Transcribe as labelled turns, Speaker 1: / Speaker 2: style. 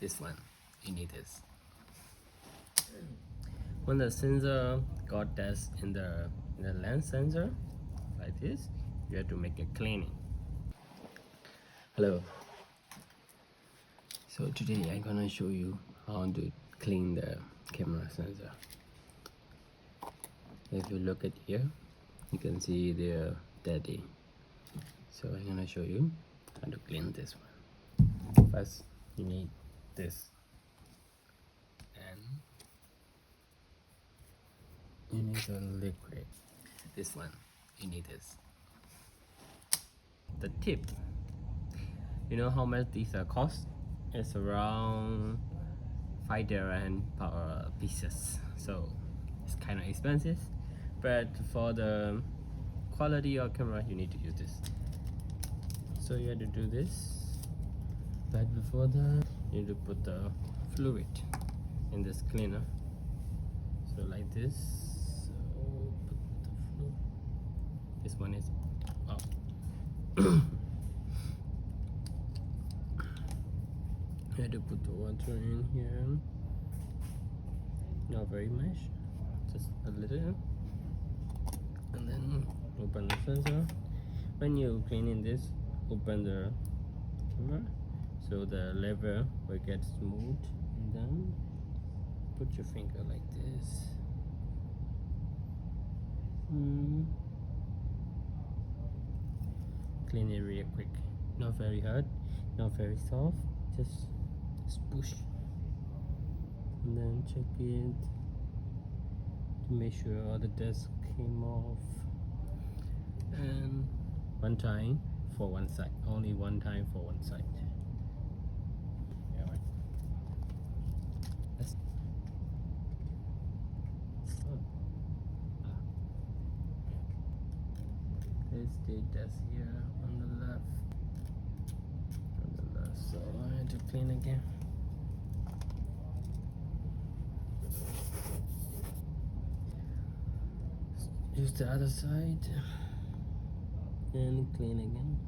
Speaker 1: This one, you need this. When the sensor got dust in the lens sensor like this, you have to make a cleaning. Hello. So today I'm gonna show you how to clean the camera sensor. If you look at here, you can see they're dirty. So I'm gonna show you how to clean this one. First, you need this, and you need a liquid. This one, you need this. The tip. You know how much these cost? It's around $5 per pieces. So it's kind of expensive, but for the quality of camera, you need to use this. So you have to do this, but before that, you need to put the fluid in this cleaner. So like this. So put the fluid. This one is up. I had to put the water in here. Not very much, just a little. And then open the sensor. When you're cleaning this, open the camera so the lever will get smooth, and then put your finger like this. Clean it real quick, not very hard, not very soft, just push, and then check it to make sure all the dust came off. And one time for one side, only one time for one side. Yeah, right. There's the dust here on the left. So I had to clean again. Use the other side and clean again.